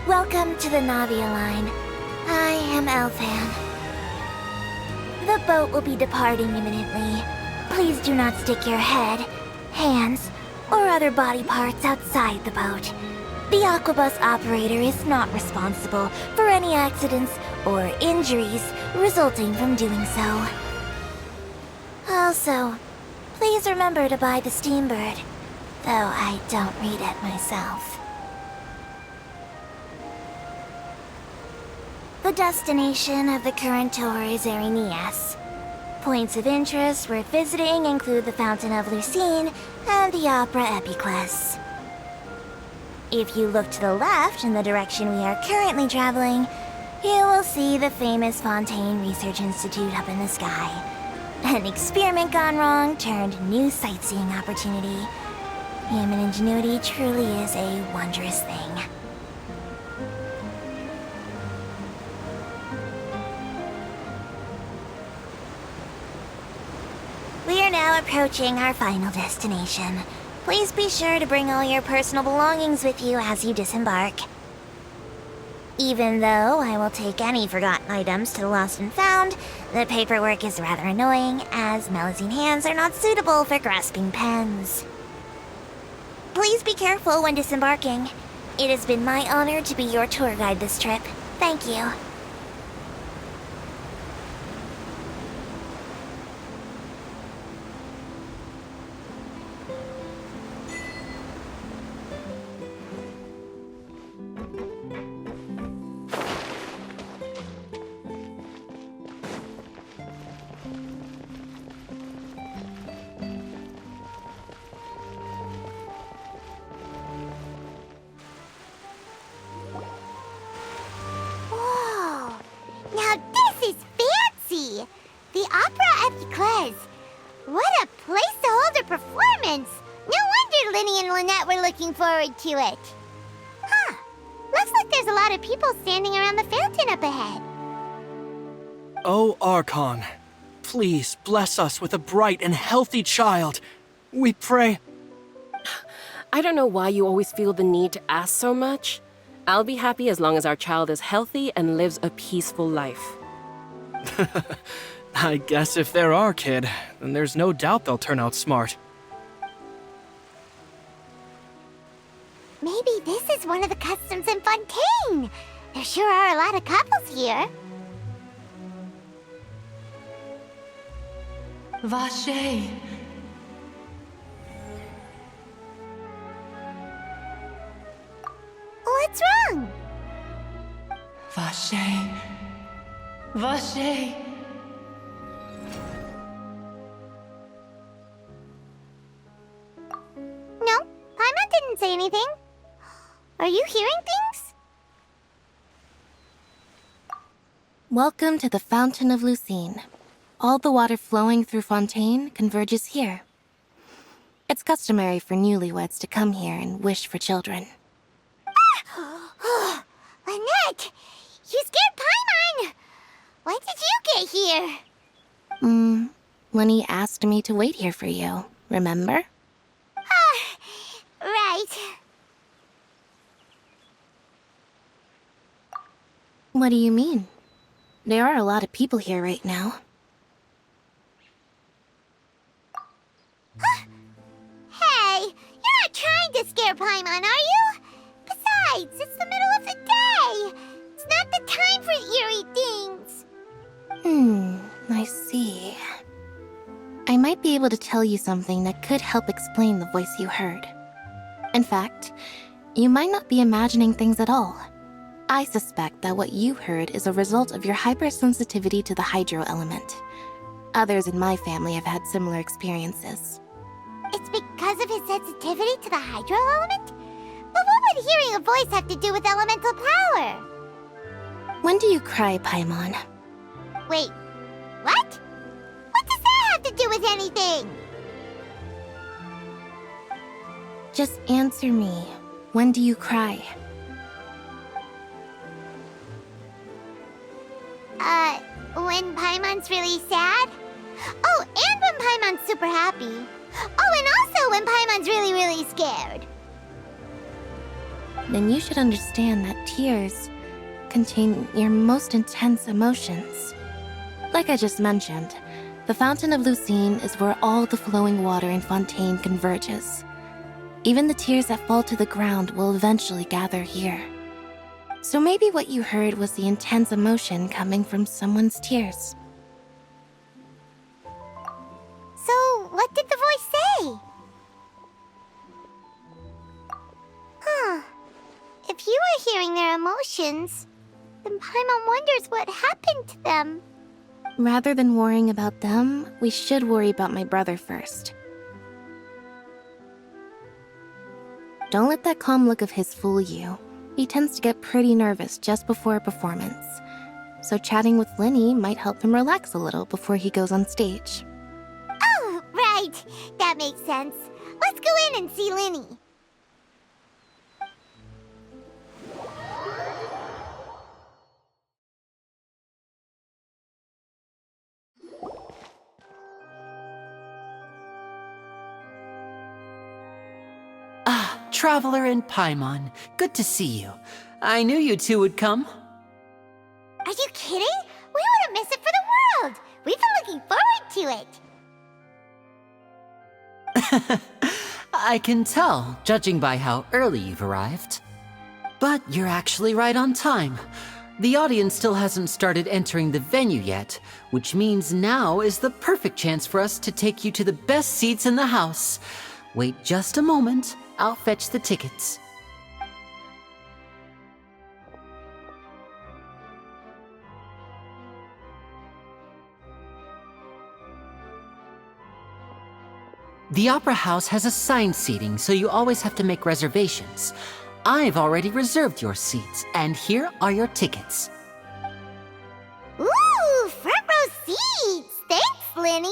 Welcome to the Navia line. I am Elfan. The boat will be departing imminently. Please do not stick your head, hands, or other body parts outside the boat. The Aquabus operator is not responsible for any accidents or injuries resulting from doing so. Also, please remember to buy the Steambird, though I don't read it myself. The destination of the current tour is Erinias. Points of interest worth visiting include the Fountain of Lucine and the Opera Epiclese. If you look to the left in the direction we are currently traveling, you will see the famous Fontaine Research Institute up in the sky. An experiment gone wrong turned new sightseeing opportunity. Human ingenuity truly is a wondrous thing. We are now approaching our final destination. Please be sure to bring all your personal belongings with you as you disembark. Even though I will take any forgotten items to the Lost and Found, the paperwork is rather annoying, as Melusine hands are not suitable for grasping pens. Please be careful when disembarking. It has been my honor to be your tour guide this trip. Thank you. The Opera Epiclese! What a place to hold a performance! No wonder Linny and Lynette were looking forward to it. Huh. Looks like there's a lot of people standing around the fountain up ahead. Oh, Archon, please bless us with a bright and healthy child. We pray. I don't know why you always feel the need to ask so much. I'll be happy as long as our child is healthy and lives a peaceful life. I guess if they're our kid, then there's no doubt they'll turn out smart. Maybe this is one of the customs in Fontaine. There sure are a lot of couples here. Vache. What's wrong? Vache. Vache. No, Paimon didn't say anything. Are you hearing things? Welcome to the Fountain of Lucine. All the water flowing through Fontaine converges here. It's customary for newlyweds to come here and wish for children. Ah! Lynette! You scared Paimon! When did you get here? Lenny asked me to wait here for you, remember? Right. What do you mean? There are a lot of people here right now. Hey, you're not trying to scare Paimon, are you? Besides, it's the middle of the day. It's not the time for eerie things. I see. I might be able to tell you something that could help explain the voice you heard. In fact, you might not be imagining things at all. I suspect that what you heard is a result of your hypersensitivity to the hydro element. Others in my family have had similar experiences. It's because of his sensitivity to the hydro element? But what would hearing a voice have to do with elemental power? When do you cry, Paimon? Wait, what? What does that have to do with anything? Just answer me. When do you cry? When Paimon's really sad? Oh, and when Paimon's super happy. Oh, and also when Paimon's really, really scared. then you should understand that tears contain your most intense emotions. Like I just mentioned, the Fountain of Lucine is where all the flowing water in Fontaine converges. Even the tears that fall to the ground will eventually gather here. So maybe what you heard was the intense emotion coming from someone's tears. So, what did the voice say? Huh. If you were hearing their emotions, then Paimon wonders what happened to them. Rather than worrying about them, we should worry about my brother first. Don't let that calm look of his fool you. He tends to get pretty nervous just before a performance. So chatting with Linny might help him relax a little before he goes on stage. Oh, right. That makes sense. Let's go in and see Linny. Traveler and Paimon, good to see you. I knew you two would come. Are you kidding? We wouldn't miss it for the world. We've been looking forward to it. I can tell, judging by how early you've arrived. But you're actually right on time. The audience still hasn't started entering the venue yet, which means now is the perfect chance for us to take you to the best seats in the house. Wait just a moment. I'll fetch the tickets. The Opera House has assigned seating, so you always have to make reservations. I've already reserved your seats, and here are your tickets. Ooh, front row seats! Thanks, Linny!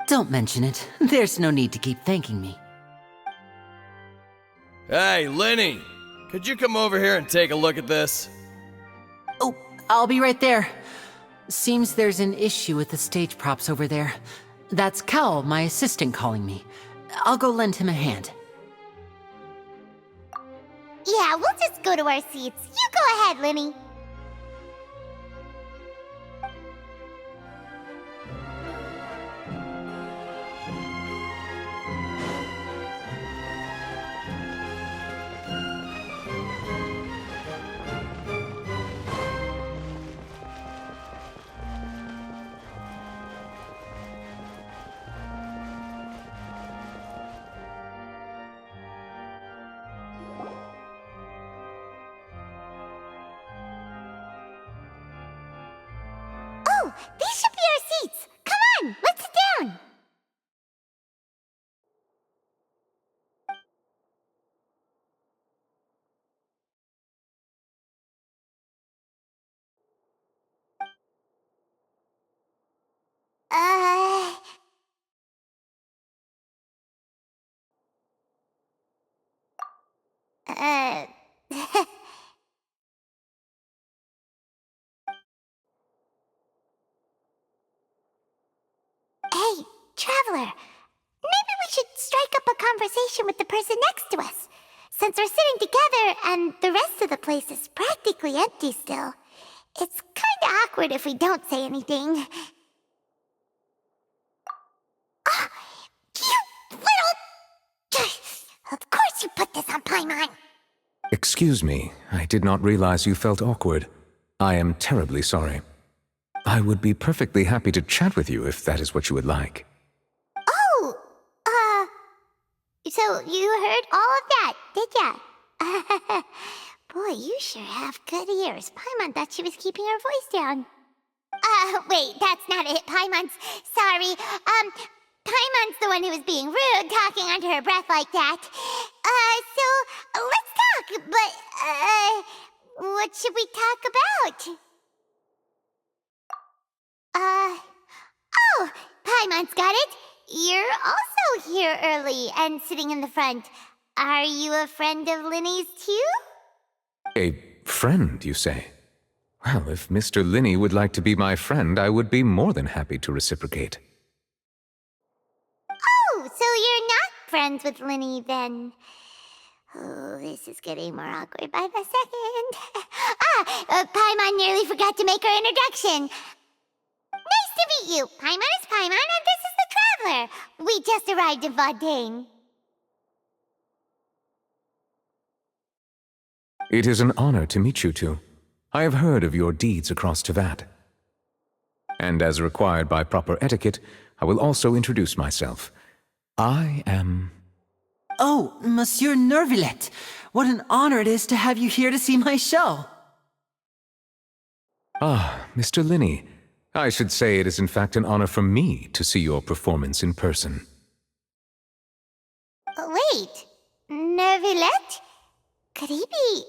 Don't mention it. There's no need to keep thanking me. Hey, Linny! Could you come over here and take a look at this? Oh, I'll be right there. Seems there's an issue with the stage props over there. That's Cal, my assistant, calling me. I'll go lend him a hand. Yeah, we'll just go to our seats. You go ahead, Linny. Oh, these should be our seats. Come on, let's sit down. Uh... Uh... Hey, Traveler. Maybe we should strike up a conversation with the person next to us. Since we're sitting together and the rest of the place is practically empty still, it's kinda awkward if we don't say anything. Ah, you little... Of course you put this on Paimon. Excuse me, I did not realize you felt awkward. I am terribly sorry. I would be perfectly happy to chat with you if that is what you would like. Oh, so you heard all of that, did ya? Boy, you sure have good ears. Paimon thought she was keeping her voice down. Wait, that's not it, Paimon's... Sorry, Paimon's the one who was being rude, talking under her breath like that. So, let's talk, but, what should we talk about? Oh, Paimon's got it. You're also here early and sitting in the front. Are you a friend of Linny's too? A friend, you say? Well, if Mr. Linny would like to be my friend, I would be more than happy to reciprocate. Oh, so you're not friends with Linny then. Oh, this is getting more awkward by the second. Paimon nearly forgot to make her introduction. Nice to meet you. Paimon is Paimon, and this is the Traveler. We just arrived in Fontaine. It is an honor to meet you two. I have heard of your deeds across Tevat. And as required by proper etiquette, I will also introduce myself. I am... Oh, Monsieur Nervillet, what an honor it is to have you here to see my show. Ah, Mr. Linney. I should say it is in fact an honor for me to see your performance in person. Wait, Nervillet? Could he be...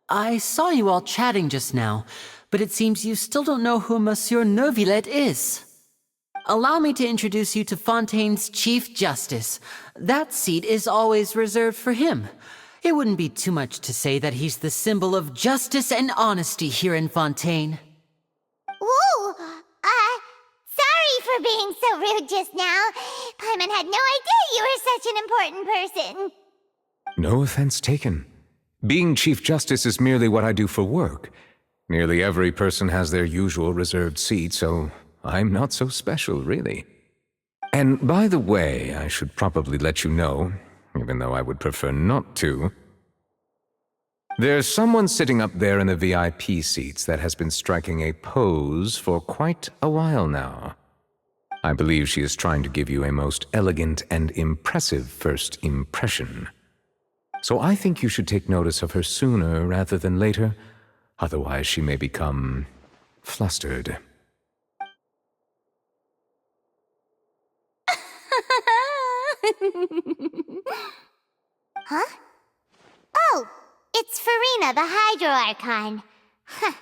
I saw you all chatting just now, but it seems you still don't know who Monsieur Nervillet is. Allow me to introduce you to Fontaine's Chief Justice. That seat is always reserved for him. It wouldn't be too much to say that he's the symbol of justice and honesty here in Fontaine. Whoa! Sorry for being so rude just now. Paimon had no idea you were such an important person. No offense taken. Being Chief Justice is merely what I do for work. Nearly every person has their usual reserved seat, so I'm not so special, really. And by the way, I should probably let you know, even though I would prefer not to. There's someone sitting up there in the VIP seats that has been striking a pose for quite a while now. I believe she is trying to give you a most elegant and impressive first impression. So I think you should take notice of her sooner rather than later, otherwise she may become flustered. Huh? Oh, it's Farina, the Hydro Archon. Huh.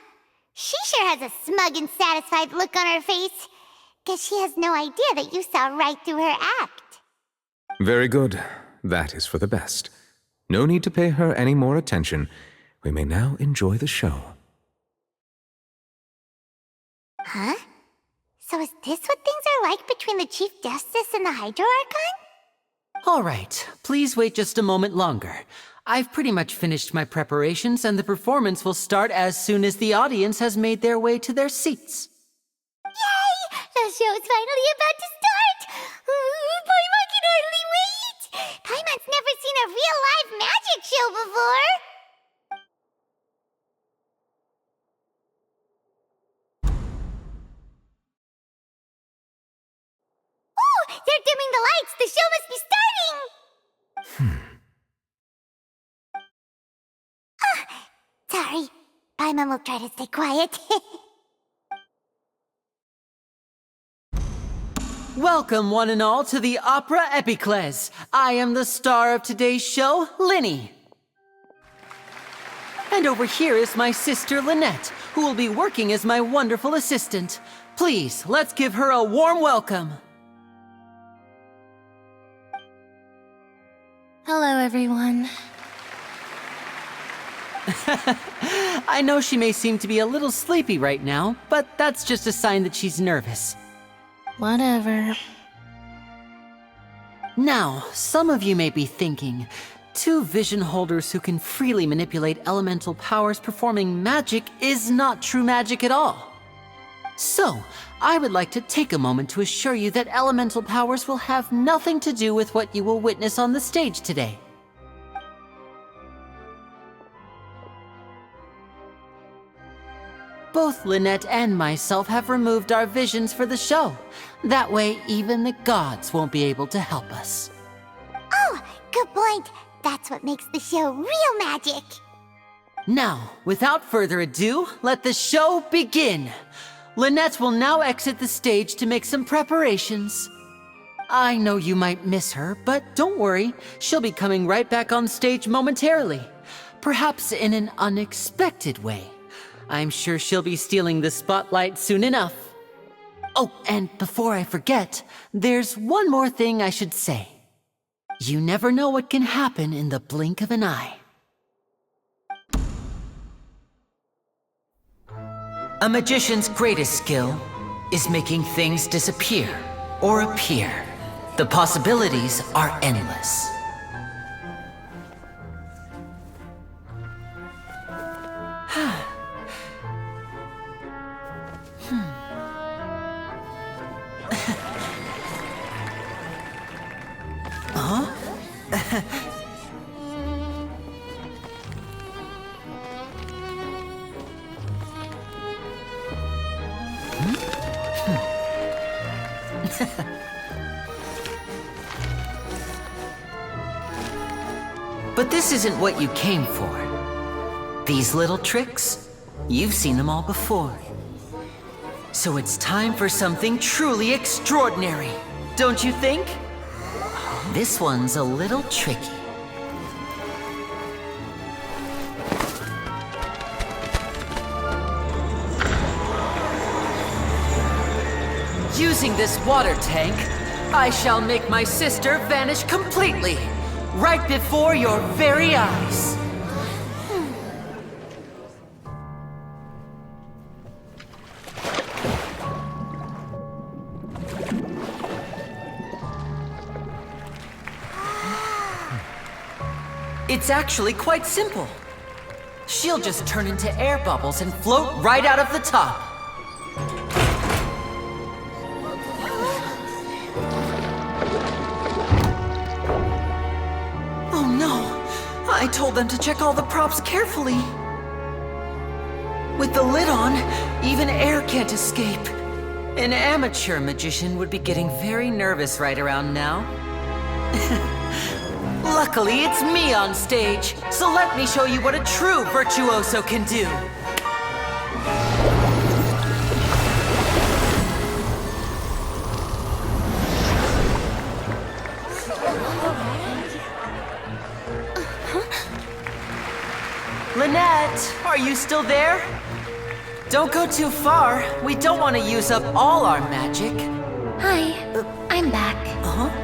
She sure has a smug and satisfied look on her face. Guess she has no idea that you saw right through her act. Very good. That is for the best. No need to pay her any more attention. We may now enjoy the show. Huh? So is this what things are like between the Chief Justice and the Hydro Archon? All right, please wait just a moment longer. I've pretty much finished my preparations, and the performance will start as soon as the audience has made their way to their seats. Yay! The show's finally about to start! Paimon can hardly wait! Paimon's never seen a real live magic show before! Oh! They're dimming the lights! The show must be starting! Sorry. Paimon will try to stay quiet. Welcome, one and all, to the Opera Epiclese. I am the star of today's show, Linny. And over here is my sister, Lynette, who will be working as my wonderful assistant. Please, let's give her a warm welcome. Hello, everyone. I know she may seem to be a little sleepy right now, but that's just a sign that she's nervous. Whatever. Now, some of you may be thinking, two vision holders who can freely manipulate elemental powers performing magic is not true magic at all. So, I would like to take a moment to assure you that elemental powers will have nothing to do with what you will witness on the stage today. Both Lynette and myself have removed our visions for the show. That way, even the gods won't be able to help us. Oh, good point. That's what makes the show real magic. Now, without further ado, let the show begin. Lynette will now exit the stage to make some preparations. I know you might miss her, but don't worry. She'll be coming right back on stage momentarily. Perhaps in an unexpected way. I'm sure she'll be stealing the spotlight soon enough. Oh, and before I forget, there's one more thing I should say. You never know what can happen in the blink of an eye. A magician's greatest skill is making things disappear or appear. The possibilities are endless. But this isn't what you came for. These little tricks, you've seen them all before. So it's time for something truly extraordinary, don't you think? This one's a little tricky. Using this water tank, I shall make my sister vanish completely, right before your very eyes. It's actually quite simple. She'll just turn into air bubbles and float right out of the top. Oh no! I told them to check all the props carefully. With the lid on, even air can't escape. An amateur magician would be getting very nervous right around now. Luckily, it's me on stage, so let me show you what a true virtuoso can do. Lynette, are you still there? Don't go too far. We don't want to use up all our magic. Hi, I'm back. Uh-huh.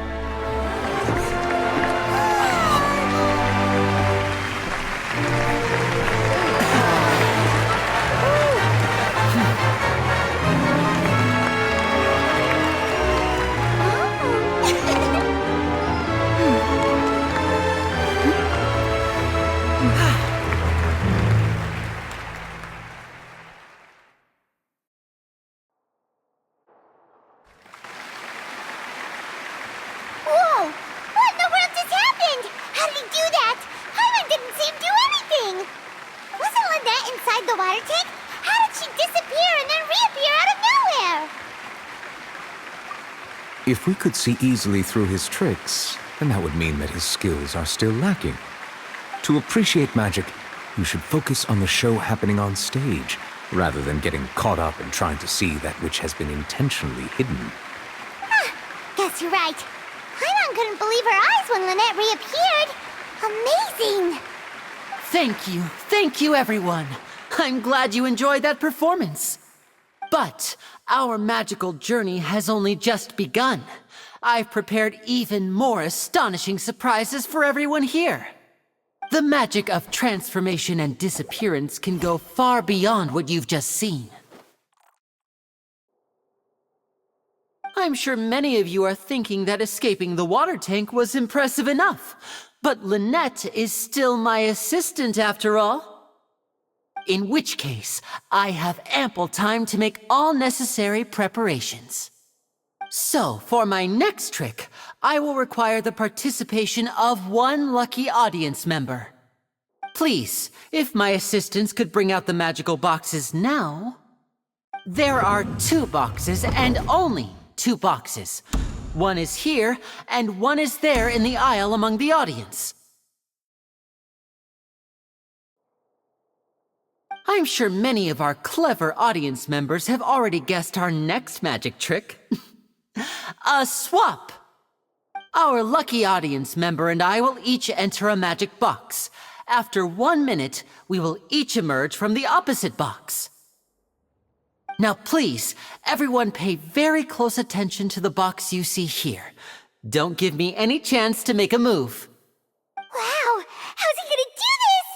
Whoa! What in the world just happened? How did he do that? Hyman didn't see him do anything. Wasn't Lynette inside the water tank? How did she disappear and then reappear out of nowhere? If we could see easily through his tricks, then that would mean that his skills are still lacking. To appreciate magic, you should focus on the show happening on stage, rather than getting caught up in trying to see that which has been intentionally hidden. Guess you're right. Hyman couldn't believe her eyes when Lynette reappeared. Amazing! Thank you everyone. I'm glad you enjoyed that performance. But our magical journey has only just begun. I've prepared even more astonishing surprises for everyone here. The magic of transformation and disappearance can go far beyond what you've just seen. I'm sure many of you are thinking that escaping the water tank was impressive enough, but Lynette is still my assistant after all. In which case, I have ample time to make all necessary preparations. So, for my next trick, I will require the participation of one lucky audience member. Please, if my assistants could bring out the magical boxes now. There are 2 boxes and only 2 boxes. One is here, and one is there in the aisle among the audience. I'm sure many of our clever audience members have already guessed our next magic trick. A swap! Our lucky audience member and I will each enter a magic box. After 1 minute, we will each emerge from the opposite box. Now please, everyone pay very close attention to the box you see here. Don't give me any chance to make a move. Wow! How's he gonna do this?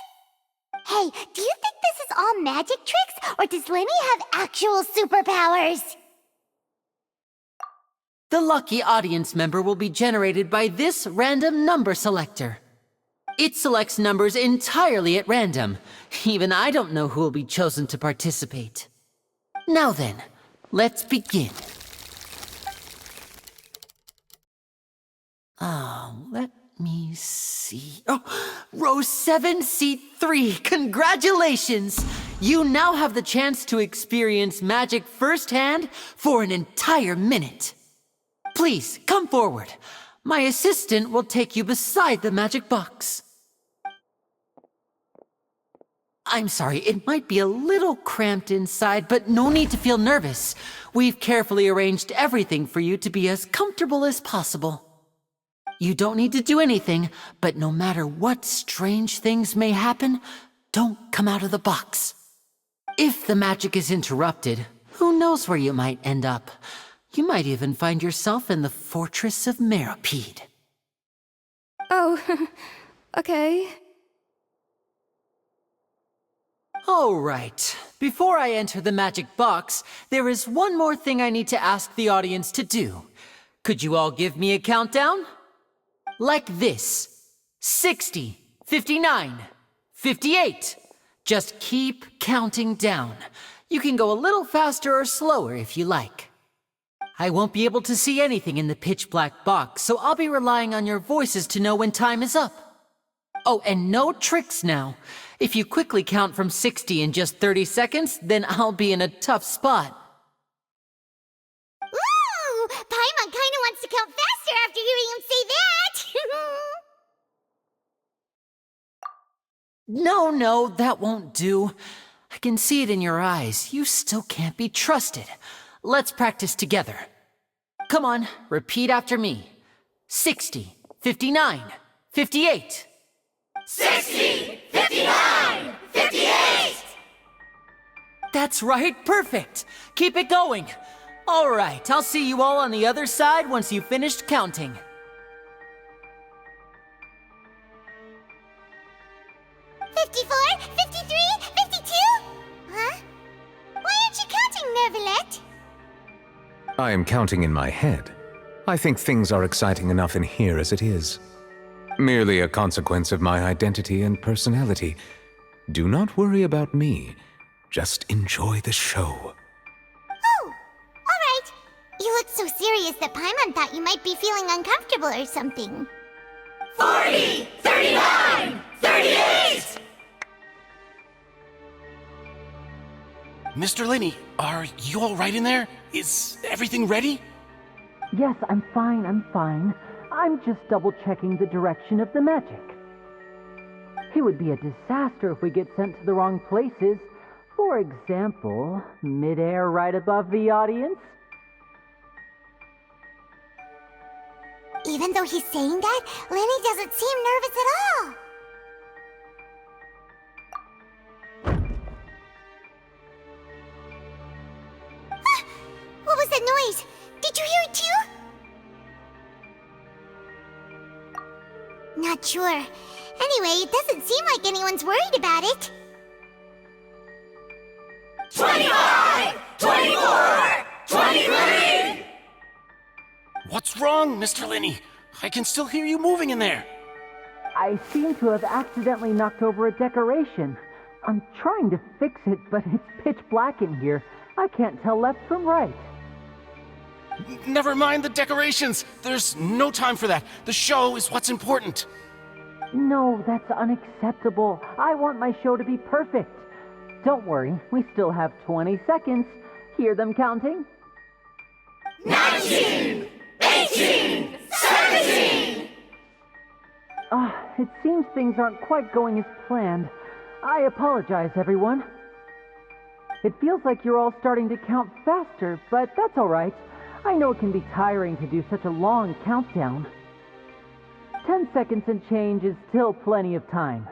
Hey, do you think this is all magic tricks, or does Lenny have actual superpowers? The lucky audience member will be generated by this random number selector. It selects numbers entirely at random. Even I don't know who will be chosen to participate. Now then, let's begin. Let me see. Oh, row 7, seat 3. Congratulations! You now have the chance to experience magic firsthand for an entire minute. Please, come forward. My assistant will take you beside the magic box. I'm sorry, it might be a little cramped inside, but no need to feel nervous. We've carefully arranged everything for you to be as comfortable as possible. You don't need to do anything, but no matter what strange things may happen, don't come out of the box. If the magic is interrupted, who knows where you might end up? You might even find yourself in the Fortress of Meropide. Oh, okay. All right. Before I enter the magic box, there is one more thing I need to ask the audience to do. Could you all give me a countdown? Like this. 60, 59, 58. Just keep counting down. You can go a little faster or slower if you like. I won't be able to see anything in the pitch black box, so I'll be relying on your voices to know when time is up. Oh, and no tricks now. If you quickly count from 60 in just 30 seconds, then I'll be in a tough spot. Ooh! Paimon kinda wants to count faster after hearing him say that! No, that won't do. I can see it in your eyes. You still can't be trusted. Let's practice together. Come on, repeat after me. 60, 59, 58. 60! 59! 58! That's right, perfect. Keep it going. All right, I'll see you all on the other side once you've finished counting. 54, 53, 52? Huh? Why aren't you counting, Nervalet? I am counting in my head. I think things are exciting enough in here as it is. Merely a consequence of my identity and personality. Do not worry about me. Just enjoy the show. Oh, alright. You look so serious that Paimon thought you might be feeling uncomfortable or something. 40, 39, 38! Mr. Linney, are you all right in there? Is everything ready? Yes, I'm fine. I'm just double-checking the direction of the magic. It would be a disaster if we get sent to the wrong places. For example, mid-air right above the audience. Even though he's saying that, Lenny doesn't seem nervous at all. What was that noise? Did you hear it too? Not sure. Anyway, it doesn't seem like anyone's worried about it. 25! 24! 23! What's wrong, Mr. Linney? I can still hear you moving in there. I seem to have accidentally knocked over a decoration. I'm trying to fix it, but it's pitch black in here. I can't tell left from right. Never mind the decorations. There's no time for that. The show is what's important. No, that's unacceptable. I want my show to be perfect. Don't worry, we still have 20 seconds. Hear them counting? 19! 18! 17! It seems things aren't quite going as planned. I apologize, everyone. It feels like you're all starting to count faster, but that's all right. I know it can be tiring to do such a long countdown. 10 seconds and change is still plenty of time.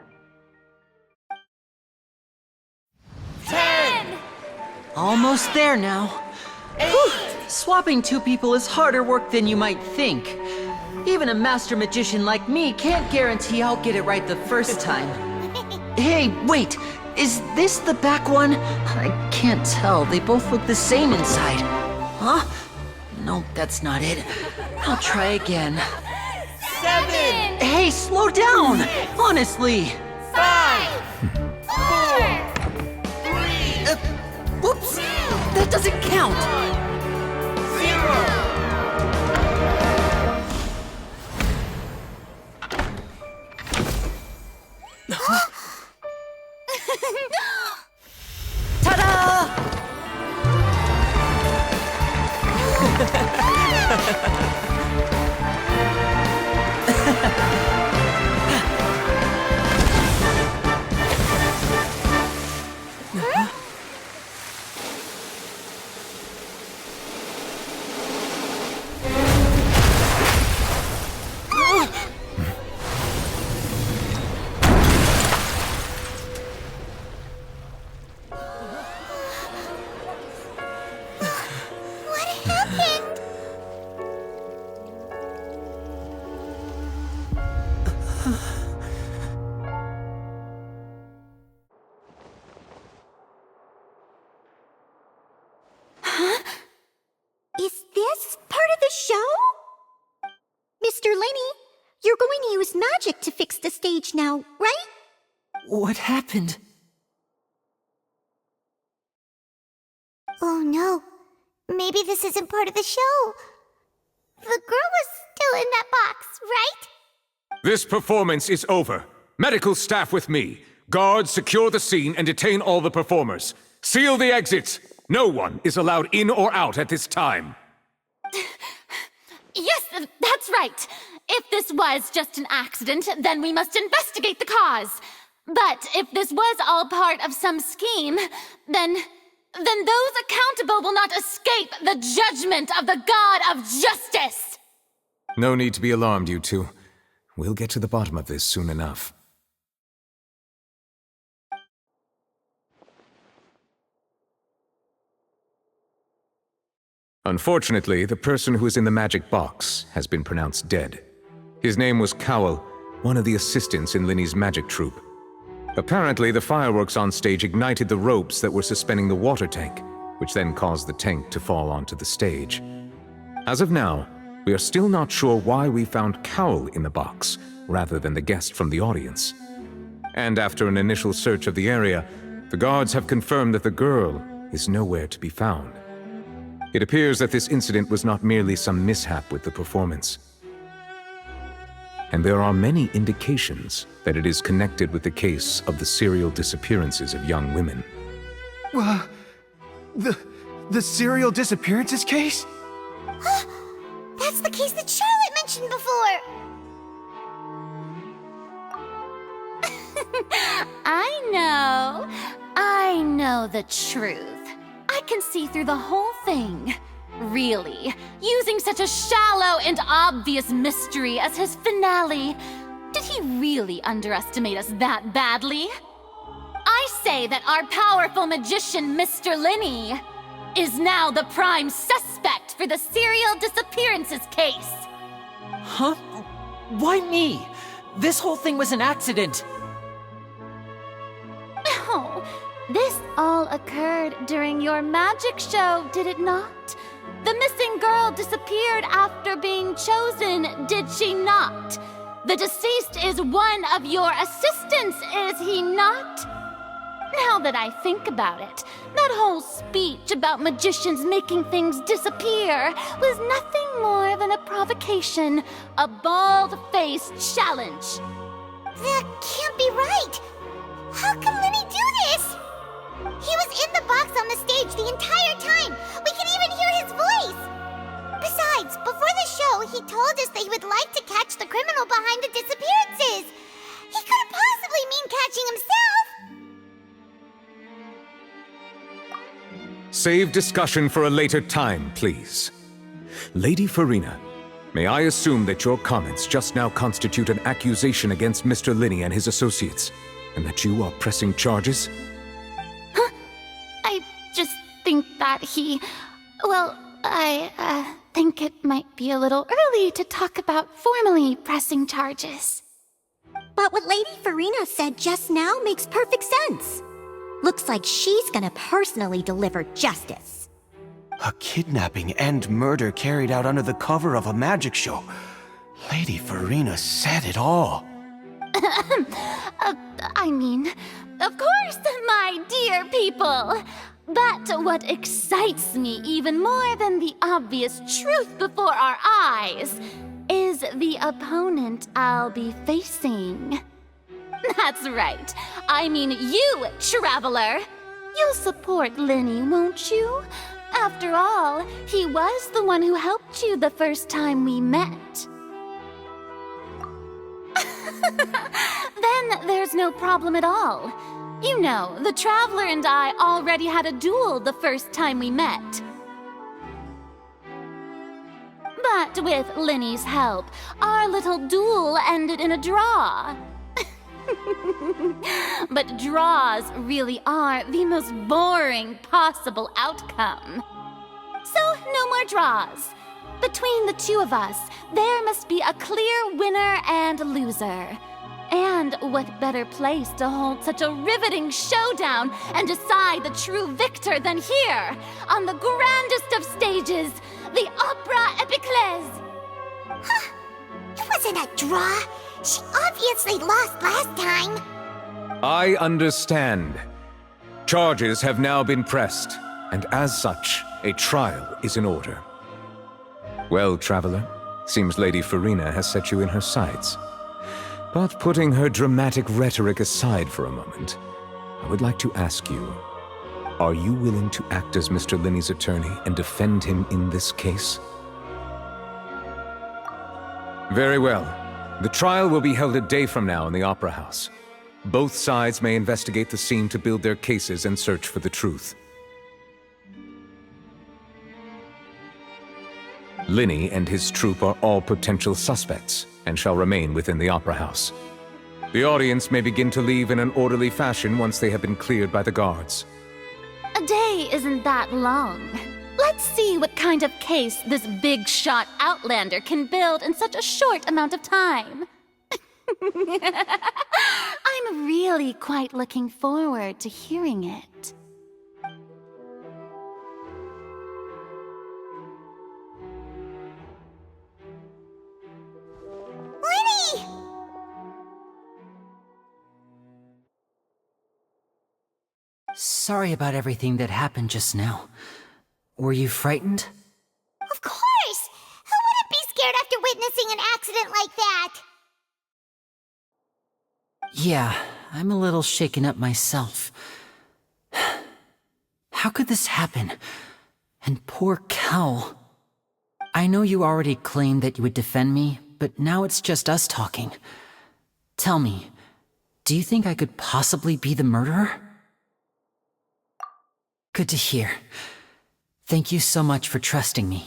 10! Almost there now. 8! Swapping two people is harder work than you might think. Even a master magician like me can't guarantee I'll get it right the first time. Hey, wait! Is this the back one? I can't tell. They both look the same inside. Huh? No, that's not it. I'll try again. 7, Hey, slow down! Honestly! 5, 4, 3, Whoops! That doesn't count! 0. Ta-da! What happened? Huh? Is this part of the show? Mr. Lenny, you're going to use magic to fix the stage now, right? What happened? Oh no. Maybe this isn't part of the show. The girl was still in that box, right? This performance is over. Medical staff with me. Guards, secure the scene and detain all the performers. Seal the exits. No one is allowed in or out at this time. Yes, that's right. If this was just an accident, then we must investigate the cause. But if this was all part of some scheme, then those accountable will not escape the judgment of the God of Justice! No need to be alarmed, you two. We'll get to the bottom of this soon enough. Unfortunately, the person who is in the magic box has been pronounced dead. His name was Cowell, one of the assistants in Linny's magic troupe. Apparently, the fireworks on stage ignited the ropes that were suspending the water tank, which then caused the tank to fall onto the stage. As of now, we are still not sure why we found Cowell in the box, rather than the guest from the audience. And after an initial search of the area, the guards have confirmed that the girl is nowhere to be found. It appears that this incident was not merely some mishap with the performance. And there are many indications that it is connected with the case of the serial disappearances of young women. The serial disappearances case? That's the case that Charlotte mentioned before! I know the truth. I can see through the whole thing. Really, using such a shallow and obvious mystery as his finale, did he really underestimate us that badly? I say that our powerful magician, Mr. Lenny, is now the prime suspect for the serial disappearances case. Huh? Why me? This whole thing was an accident. Oh, this all occurred during your magic show, did it not? The missing girl disappeared after being chosen, did she not? The deceased is one of your assistants, is he not? Now that I think about it, that whole speech about magicians making things disappear was nothing more than a provocation, a bald-faced challenge. That can't be right! How can Lenny do this? He was in the box on the stage the entire time! We can even hear his voice! Besides, before the show, he told us that he would like to catch the criminal behind the disappearances! He couldn't possibly mean catching himself! Save discussion for a later time, please. Lady Farina, may I assume that your comments just now constitute an accusation against Mr. Lenny and his associates, and that you are pressing charges? I just think that I think it might be a little early to talk about formally pressing charges. But what Lady Farina said just now makes perfect sense. Looks like she's gonna personally deliver justice. A kidnapping and murder carried out under the cover of a magic show. Lady Farina said it all. I mean, of course, my dear people. But what excites me even more than the obvious truth before our eyes is the opponent I'll be facing. That's right. I mean you, Traveler. You'll support Lenny, won't you? After all, he was the one who helped you the first time we met. Then there's no problem at all. You know, the Traveler and I already had a duel the first time we met. But with Lenny's help, our little duel ended in a draw. But draws really are the most boring possible outcome. So, no more draws. Between the two of us, there must be a clear winner and loser. And what better place to hold such a riveting showdown and decide the true victor than here, on the grandest of stages, the Opera Epiclese? Huh. It wasn't a draw. She obviously lost last time. I understand. Charges have now been pressed, and as such, a trial is in order. Well, Traveler, seems Lady Farina has set you in her sights. But putting her dramatic rhetoric aside for a moment, I would like to ask you, are you willing to act as Mr. Lenny's attorney and defend him in this case? Very well. The trial will be held a day from now in the Opera House. Both sides may investigate the scene to build their cases and search for the truth. Lenny and his troupe are all potential suspects and shall remain within the Opera House. The audience may begin to leave in an orderly fashion once they have been cleared by the guards. A day isn't that long. Let's see what kind of case this big-shot Outlander can build in such a short amount of time. I'm really quite looking forward to hearing it. Lenny! Sorry about everything that happened just now. Were you frightened? Of course! Who wouldn't be scared after witnessing an accident like that? Yeah, I'm a little shaken up myself. How could this happen? And poor Cal. I know you already claimed that you would defend me, but now it's just us talking. Tell me, do you think I could possibly be the murderer? Good to hear. Thank you so much for trusting me.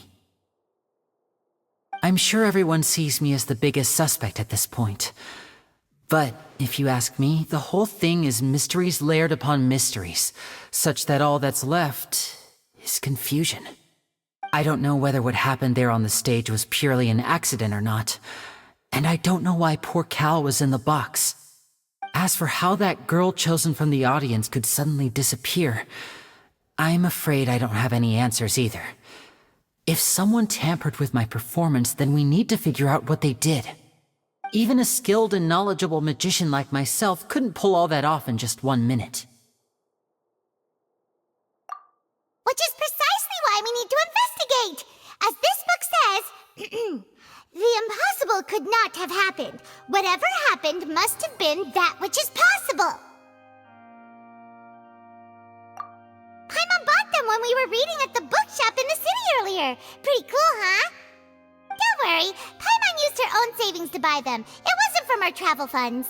I'm sure everyone sees me as the biggest suspect at this point. But, if you ask me, the whole thing is mysteries layered upon mysteries, such that all that's left is confusion. I don't know whether what happened there on the stage was purely an accident or not, and I don't know why poor Cal was in the box. As for how that girl chosen from the audience could suddenly disappear, I'm afraid I don't have any answers either. If someone tampered with my performance, then we need to figure out what they did. Even a skilled and knowledgeable magician like myself couldn't pull all that off in just 1 minute. Which is precisely why we need to investigate! As this book says, the impossible could not have happened. Whatever happened must have been that which is possible. Paimon bought them when we were reading at the bookshop in the city earlier. Pretty cool, huh? Don't worry, Paimon used her own savings to buy them. It wasn't from our travel funds.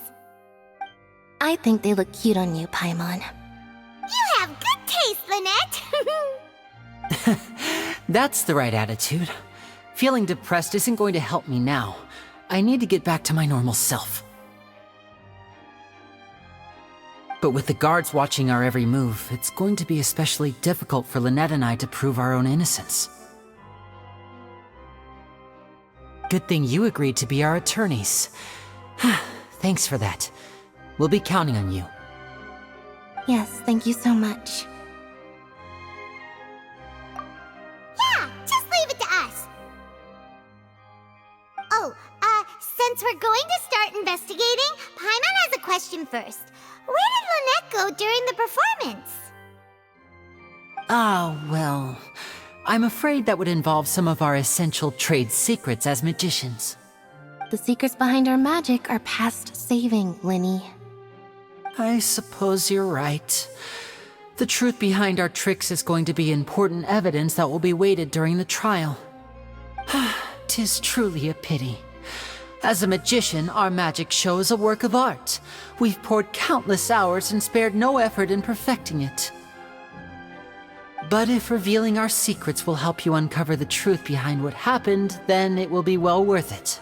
I think they look cute on you, Paimon. You have good taste, Lynette! That's the right attitude. Feeling depressed isn't going to help me now. I need to get back to my normal self. But with the guards watching our every move, it's going to be especially difficult for Lynette and I to prove our own innocence. Good thing you agreed to be our attorneys. Thanks for that. We'll be counting on you. Yes, thank you so much. going to start investigating, Paimon has a question first. Where did Lynette go during the performance? Ah, well, I'm afraid that would involve some of our essential trade secrets as magicians. The secrets behind our magic are past saving, Linny. I suppose you're right. The truth behind our tricks is going to be important evidence that will be weighted during the trial. 'Tis truly a pity. As a magician, our magic show is a work of art. We've poured countless hours and spared no effort in perfecting it. But if revealing our secrets will help you uncover the truth behind what happened, then it will be well worth it.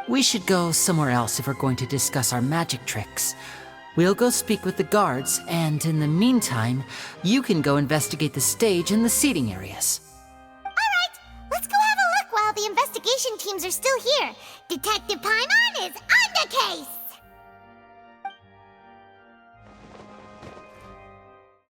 We should go somewhere else if we're going to discuss our magic tricks. We'll go speak with the guards, and in the meantime, you can go investigate the stage and the seating areas. Alright, let's go have a look while the investigation teams are still here. Detective Paimon is on the case!